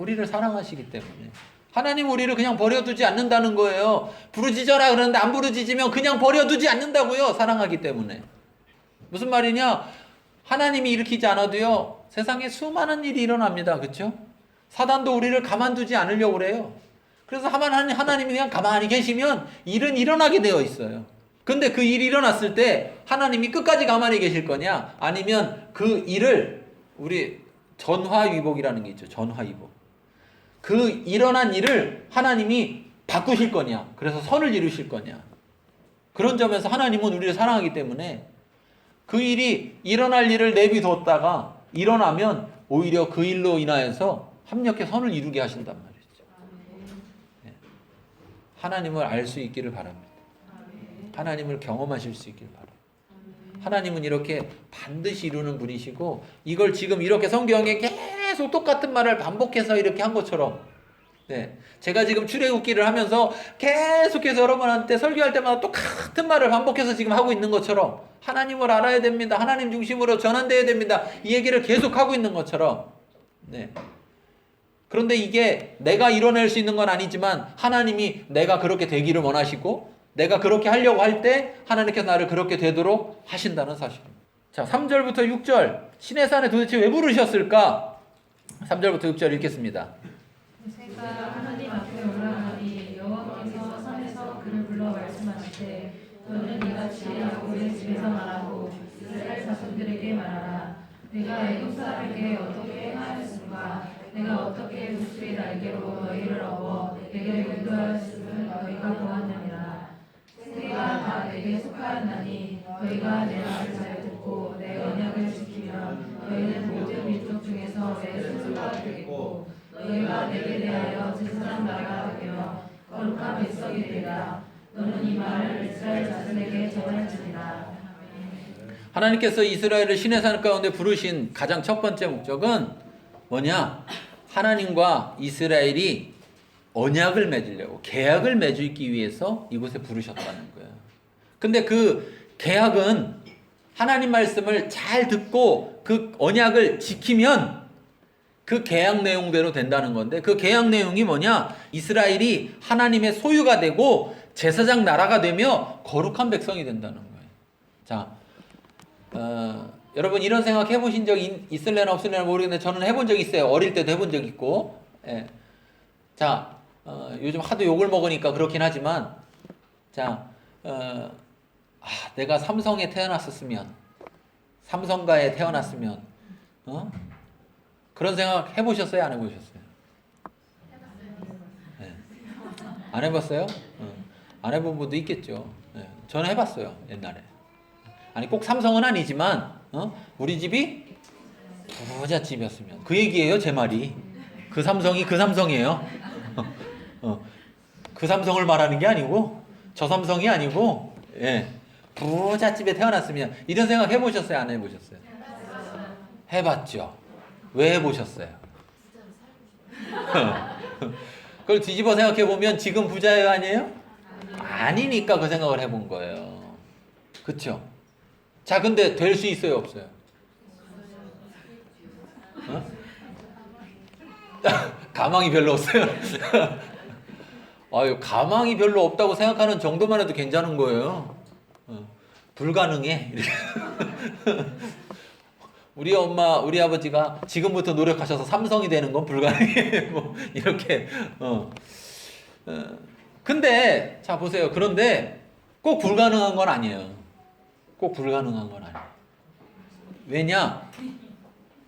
우리를 사랑하시기 때문에. 하나님 우리를 그냥 버려두지 않는다는 거예요. 부르짖어라 그러는데 안 부르짖으면 그냥 버려두지 않는다고요. 사랑하기 때문에. 무슨 말이냐? 하나님이 일으키지 않아도요, 세상에 수많은 일이 일어납니다. 그렇죠? 사단도 우리를 가만두지 않으려고 그래요. 그래서 하나님이 그냥 가만히 계시면 일은 일어나게 되어 있어요. 근데 그 일이 일어났을 때 하나님이 끝까지 가만히 계실 거냐? 아니면 그 일을 우리 전화위복이라는 게 있죠. 전화위복. 그 일어난 일을 하나님이 바꾸실 거냐? 그래서 선을 이루실 거냐? 그런 점에서 하나님은 우리를 사랑하기 때문에 그 일이 일어날 일을 내비뒀다가 일어나면 오히려 그 일로 인하여서 합력해 선을 이루게 하신단 말이죠. 네. 하나님을 알 수 있기를 바랍니다. 하나님을 경험하실 수 있기를 바랍니다. 하나님은 이렇게 반드시 이루는 분이시고, 이걸 지금 이렇게 성경에 계속 똑같은 말을 반복해서 이렇게 한 것처럼, 네, 제가 지금 출애굽기를 하면서 계속해서 여러분한테 설교할 때마다 똑같은 말을 반복해서 지금 하고 있는 것처럼 하나님을 알아야 됩니다. 하나님 중심으로 전환되어야 됩니다. 이 얘기를 계속 하고 있는 것처럼, 네. 그런데 이게 내가 이뤄낼 수 있는 건 아니지만 하나님이 내가 그렇게 되기를 원하시고 내가 그렇게 하려고 할 때 하나님께서 나를 그렇게 되도록 하신다는 사실입니다. 자, 3절부터 6절. 시내산에 도대체 왜 부르셨을까? 3절부터 6절 읽겠습니다. 모세가 하나님 앞에 올라가니 여호와께서 산에서 그를 불러 말씀하시되 너는 이같이 야곱의 집에서 말하고 이스라엘 자손들에게 말하라. 내가 애굽 사람에게 어떻게 행하였음과 내가 어떻게 목수의 날개로 너희를 업어 내게 인도하였음을 너희가 보았느니라. 생애가 다 내게 속하였나니 너희가 내 말을 잘 듣고 내 언약을 지키면 너희는 모든 민족 중에서 내 소수가 되겠고 너희가 내게 대하여 제사장 나라가 되며 거룩한 백성이 되리라. 너는 이 말을 이스라엘 자손에게 전할지니라. 하나님께서 이스라엘을 시내산 가운데 부르신 가장 첫 번째 목적은 뭐냐? 하나님과 이스라엘이 언약을 맺으려고, 계약을 맺기 위해서 이곳에 부르셨다는 거예요. 근데 그 계약은 하나님 말씀을 잘 듣고 그 언약을 지키면 그 계약 내용대로 된다는 건데, 그 계약 내용이 뭐냐? 이스라엘이 하나님의 소유가 되고 제사장 나라가 되며 거룩한 백성이 된다는 거예요. 자, 여러분 이런 생각 해보신 적 있을래나 없을래나 모르겠는데 저는 해본 적 있어요. 어릴 때도 해본 적 있고. 예. 자, 요즘 하도 욕을 먹으니까 그렇긴 하지만, 자, 내가 삼성에 태어났었으면, 삼성가에 태어났으면, 그런 생각 해보셨어요? 안 해보셨어요? 네. 안 해봤어요? 안 해본 분도 있겠죠. 네. 저는 해봤어요, 옛날에. 아니, 꼭 삼성은 아니지만, 우리 집이 부잣집이었으면. 그 얘기예요, 제 말이. 그 삼성이 그 삼성이에요. 그 삼성을 말하는 게 아니고, 저 삼성이 아니고, 예. 부잣집에 태어났으면, 이런 생각 해보셨어요? 안 해보셨어요? 해봤죠. 왜 해보셨어요? 그걸 뒤집어 생각해보면 지금 부자예요? 아니에요? 아니니까 그 생각을 해본 거예요. 그쵸? 자, 근데 될 수 있어요? 없어요? 가망이 별로 없어요? 아유, 가망이 별로 없다고 생각하는 정도만 해도 괜찮은 거예요. 불가능해. 우리 엄마, 우리 아버지가 지금부터 노력하셔서 삼성이 되는 건 불가능해. 뭐, 이렇게, 근데, 자, 보세요. 그런데 꼭 불가능한 건 아니에요. 꼭 불가능한 건 아니에요. 왜냐?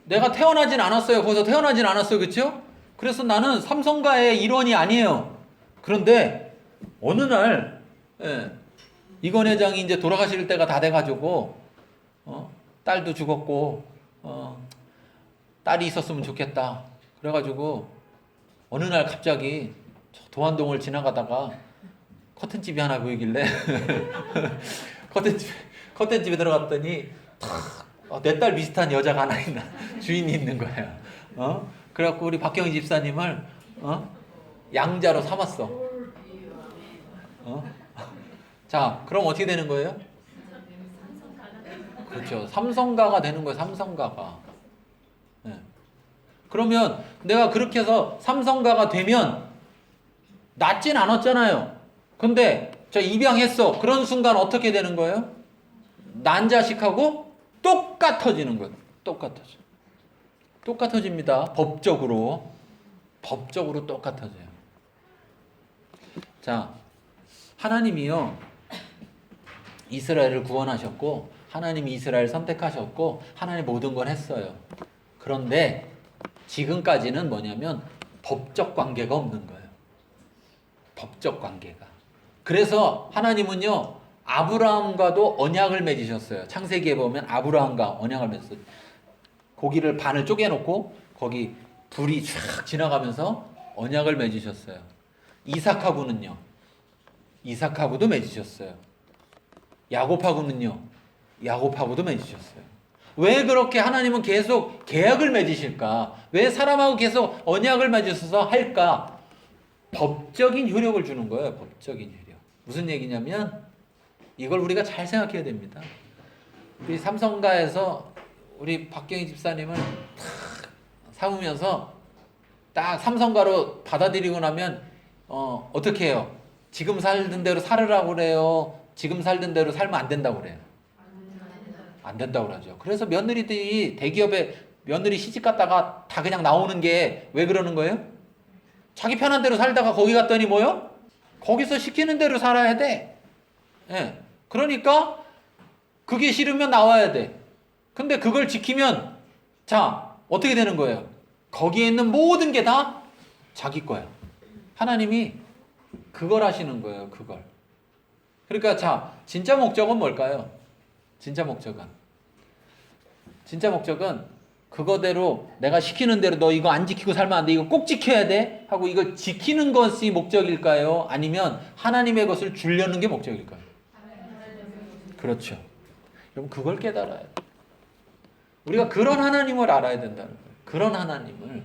내가 태어나진 않았어요. 거기서 태어나진 않았어요. 그쵸? 그래서 나는 삼성가의 일원이 아니에요. 그런데, 어느 날, 이건 회장이 이제 돌아가실 때가 다 돼가지고, 딸도 죽었고, 딸이 있었으면 좋겠다. 그래가지고 어느 날 갑자기 도안동을 지나가다가 커튼집이 하나 보이길래 커튼집에 들어갔더니 내 딸 비슷한 여자가 하나 있나 주인이 있는 거야. 그래갖고 우리 박경희 집사님을 양자로 삼았어. 자, 그럼 어떻게 되는 거예요? 그렇죠. 삼성가가 되는 거예요. 삼성가가. 네. 그러면 내가 그렇게 해서 삼성가가 되면 낫진 않았잖아요. 근데 저 입양했어. 그런 순간 어떻게 되는 거예요? 난 자식하고 똑같아지는 거예요. 똑같아집니다. 법적으로 똑같아져요. 자, 하나님이요 이스라엘을 구원하셨고 하나님이 이스라엘 선택하셨고 하나님 모든 걸 했어요. 그런데 지금까지는 뭐냐면 법적 관계가 없는 거예요. 법적 관계가. 그래서 하나님은요 아브라함과도 언약을 맺으셨어요. 창세기에 보면 아브라함과 언약을 맺었어요. 고기를 반을 쪼개놓고 거기 불이 쫙 지나가면서 언약을 맺으셨어요. 이삭하고는요. 이삭하고도 맺으셨어요. 야곱하고는요. 야곱하고도 맺으셨어요. 왜 그렇게 하나님은 계속 계약을 맺으실까? 왜 사람하고 계속 언약을 맺으셔서 할까? 법적인 효력을 주는 거예요. 법적인 효력. 무슨 얘기냐면 이걸 우리가 잘 생각해야 됩니다. 우리 삼성가에서 우리 박경희 집사님을 탁 삼으면서 딱 삼성가로 받아들이고 나면 어떻게 해요? 지금 살던 대로 살으라고 그래요? 지금 살던 대로 살면 안 된다고 그래요? 안 된다고 그러죠. 그래서 며느리들이 대기업에 며느리 시집 갔다가 다 그냥 나오는 게 왜 그러는 거예요? 자기 편한 대로 살다가 거기 갔더니 뭐요? 거기서 시키는 대로 살아야 돼. 예. 그러니까 그게 싫으면 나와야 돼. 근데 그걸 지키면 자 어떻게 되는 거예요? 거기에 있는 모든 게 다 자기 거야. 하나님이 그걸 하시는 거예요. 그걸. 그러니까 자 진짜 목적은 뭘까요? 진짜 목적은 그거대로 내가 시키는 대로 너 이거 안 지키고 살면 안 돼. 이거 꼭 지켜야 돼. 하고 이걸 지키는 것이 목적일까요? 아니면 하나님의 것을 주려는 게 목적일까요? 그렇죠. 여러분 그걸 깨달아야 돼. 우리가 그런 하나님을 알아야 된다는 거예요. 그런 하나님을.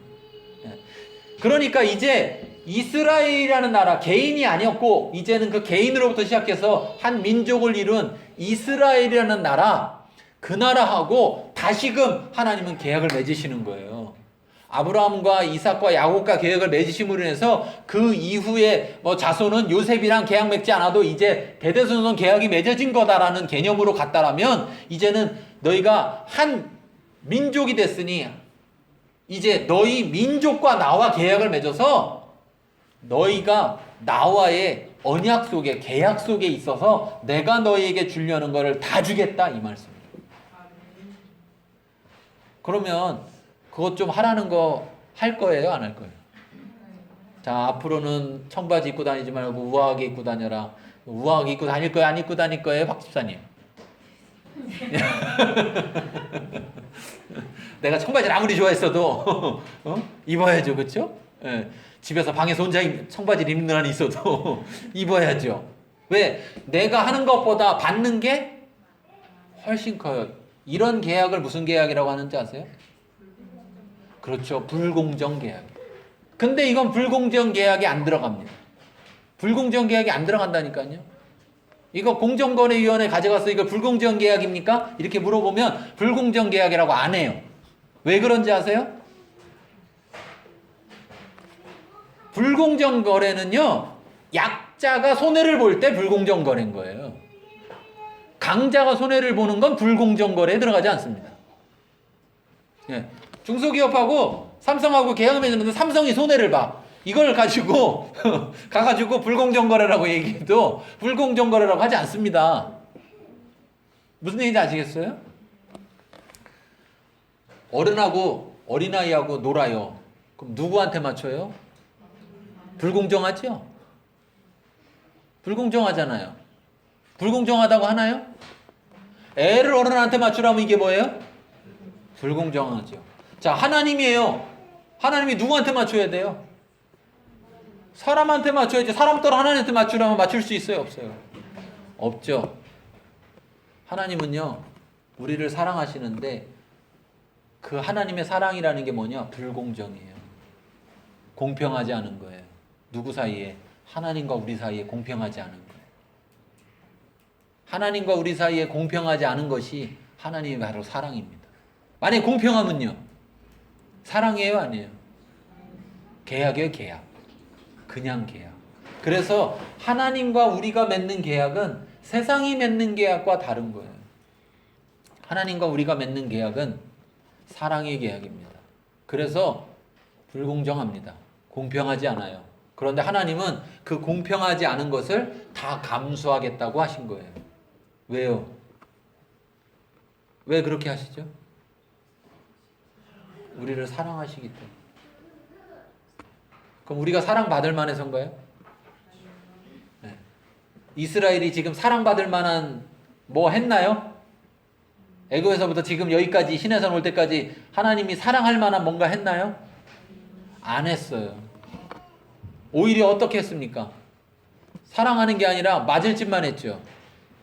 그러니까 이제 이스라엘이라는 나라 개인이 아니었고 이제는 그 개인으로부터 시작해서 한 민족을 이룬 이스라엘이라는 나라 그 나라하고 다시금 하나님은 계약을 맺으시는 거예요. 아브라함과 이삭과 야곱과 계약을 맺으심으로 인해서 그 이후에 뭐 자손은 요셉이랑 계약 맺지 않아도 이제 대대손손 계약이 맺어진 거다라는 개념으로 갔다라면 이제는 너희가 한 민족이 됐으니 이제 너희 민족과 나와 계약을 맺어서 너희가 나와의 언약 속에 계약 속에 있어서 내가 너희에게 주려는 것을 다 주겠다 이 말씀이에요. 그러면 그것 좀 하라는 거 할 거예요? 안 할 거예요? 자 앞으로는 청바지 입고 다니지 말고 우아하게 입고 다녀라. 우아하게 입고 다닐 거예요? 안 입고 다닐 거예요? 박 집사님. 내가 청바지를 아무리 좋아했어도 입어야죠. 그렇죠? 예. 집에서 방에서 혼자 청바지를 입는 한이 있어도 입어야죠. 왜? 내가 하는 것보다 받는 게 훨씬 커요. 이런 계약을 무슨 계약이라고 하는지 아세요? 그렇죠. 불공정 계약. 근데 이건 불공정 계약이 안 들어갑니다. 불공정 계약이 안 들어간다니까요. 이거 공정거래위원회 가져가서 이거 불공정 계약입니까? 이렇게 물어보면 불공정 계약이라고 안 해요. 왜 그런지 아세요? 불공정 거래는요, 약자가 손해를 볼 때 불공정 거래인 거예요. 강자가 손해를 보는 건 불공정 거래에 들어가지 않습니다. 예. 중소기업하고 삼성하고 계약을 맺는데 삼성이 손해를 봐. 이걸 가지고 가가지고 불공정 거래라고 얘기해도 불공정 거래라고 하지 않습니다. 무슨 얘기인지 아시겠어요? 어른하고 어린아이하고 놀아요. 그럼 누구한테 맞춰요? 불공정하죠? 불공정하잖아요. 불공정하다고 하나요? 애를 어른한테 맞추라면 이게 뭐예요? 불공정하죠. 자, 하나님이에요. 하나님이 누구한테 맞춰야 돼요? 사람한테 맞춰야지. 사람 따라 하나님한테 맞추라면 맞출 수 있어요? 없어요? 없죠. 하나님은요, 우리를 사랑하시는데 그 하나님의 사랑이라는 게 뭐냐? 불공정이에요. 공평하지 않은 거예요. 누구 사이에? 하나님과 우리 사이에 공평하지 않은 거예요. 하나님과 우리 사이에 공평하지 않은 것이 하나님의 바로 사랑입니다. 만약에 공평하면요. 사랑이에요, 아니에요? 계약이에요, 계약. 그냥 계약. 그래서 하나님과 우리가 맺는 계약은 세상이 맺는 계약과 다른 거예요. 하나님과 우리가 맺는 계약은 사랑의 계약입니다. 그래서 불공정합니다. 공평하지 않아요. 그런데 하나님은 그 공평하지 않은 것을 다 감수하겠다고 하신 거예요. 왜요? 왜 그렇게 하시죠? 우리를 사랑하시기 때문에. 그럼 우리가 사랑받을 만해서인가요? 네. 이스라엘이 지금 사랑받을 만한 뭐 했나요? 애굽에서부터 지금 여기까지 시내산 올 때까지 하나님이 사랑할 만한 뭔가 했나요? 안 했어요. 오히려 어떻게 했습니까? 사랑하는 게 아니라 맞을 짓만 했죠.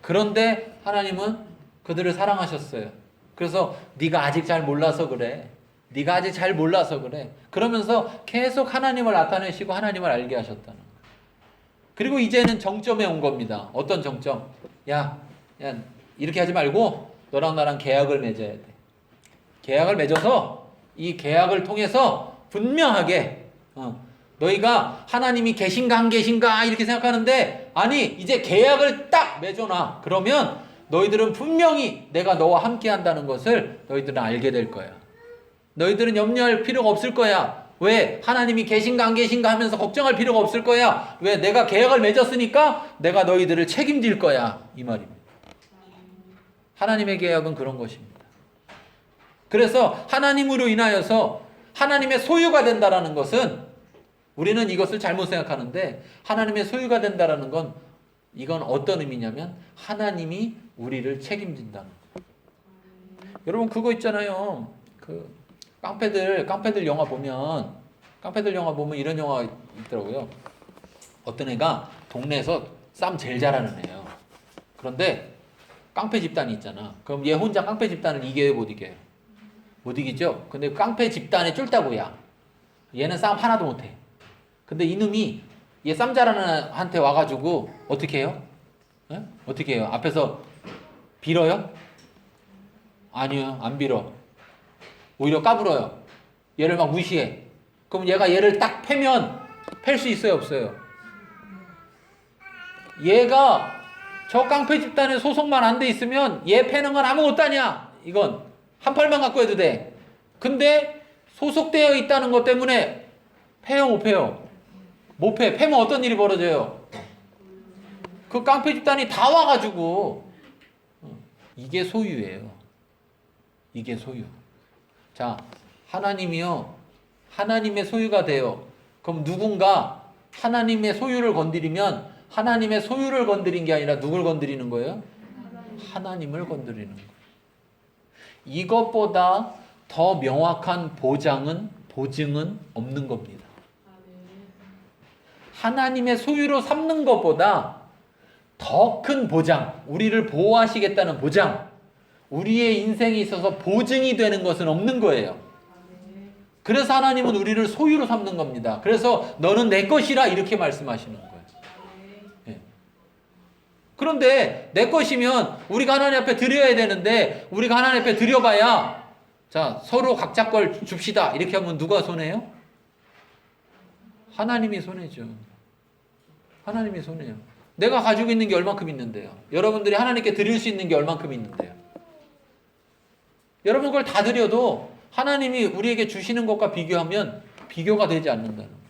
그런데 하나님은 그들을 사랑하셨어요. 그래서 네가 아직 잘 몰라서 그래. 네가 아직 잘 몰라서 그래. 그러면서 계속 하나님을 나타내시고 하나님을 알게 하셨다는 거예요. 그리고 이제는 정점에 온 겁니다. 어떤 정점? 야, 이렇게 하지 말고 너랑 나랑 계약을 맺어야 돼. 계약을 맺어서 이 계약을 통해서 분명하게 너희가 하나님이 계신가 안 계신가 이렇게 생각하는데 아니 이제 계약을 딱 맺어놔. 그러면 너희들은 분명히 내가 너와 함께 한다는 것을 너희들은 알게 될 거야. 너희들은 염려할 필요가 없을 거야. 왜? 하나님이 계신가 안 계신가 하면서 걱정할 필요가 없을 거야. 왜? 내가 계약을 맺었으니까 내가 너희들을 책임질 거야. 이 말입니다. 하나님의 계약은 그런 것입니다. 그래서 하나님으로 인하여서 하나님의 소유가 된다라는 것은 우리는 이것을 잘못 생각하는데 하나님의 소유가 된다라는 건 이건 어떤 의미냐면 하나님이 우리를 책임진다는 거예요. 여러분 그거 있잖아요. 그 깡패들 영화 보면 이런 영화 있더라고요. 어떤 애가 동네에서 싸움 제일 잘하는 애예요. 그런데 깡패 집단이 있잖아. 그럼 얘 혼자 깡패 집단을 이겨요, 못 이겨요? 못 이기죠? 근데 깡패 집단의 쫄따구야. 얘는 싸움 하나도 못해. 근데 이놈이 얘 싸움 잘하는 한테 와가지고 어떻게 해요? 네? 어떻게 해요? 앞에서 빌어요? 아니요, 안 빌어. 오히려 까불어요. 얘를 막 무시해. 그럼 얘가 얘를 딱 패면 팰 수 있어요, 없어요? 얘가 저 깡패 집단에 소속만 안 돼 있으면 얘 패는 건 아무것도 아니야. 이건 한 팔만 갖고 해도 돼. 근데 소속되어 있다는 것 때문에 패요, 못 패요? 못 패. 패면 어떤 일이 벌어져요? 그 깡패 집단이 다 와가지고 이게 소유예요. 이게 소유. 자, 하나님이요. 하나님의 소유가 돼요. 그럼 누군가 하나님의 소유를 건드리면 하나님의 소유를 건드린 게 아니라 누굴 건드리는 거예요? 하나님을 건드리는 거예요. 이것보다 더 명확한 보증은 없는 겁니다. 하나님의 소유로 삼는 것보다 더 큰 보장, 우리를 보호하시겠다는 보장, 우리의 인생에 있어서 보증이 되는 것은 없는 거예요. 그래서 하나님은 우리를 소유로 삼는 겁니다. 그래서 너는 내 것이라 이렇게 말씀하시는 거예요. 네. 그런데 내 것이면 우리가 하나님 앞에 드려야 되는데 우리가 하나님 앞에 드려봐야 자 서로 각자 걸 줍시다 이렇게 하면 누가 손해요? 하나님이 손해죠. 하나님이 손해요. 내가 가지고 있는 게 얼만큼 있는데요. 여러분들이 하나님께 드릴 수 있는 게 얼만큼 있는데요. 여러분 그걸 다 드려도 하나님이 우리에게 주시는 것과 비교하면 비교가 되지 않는다는 거예요.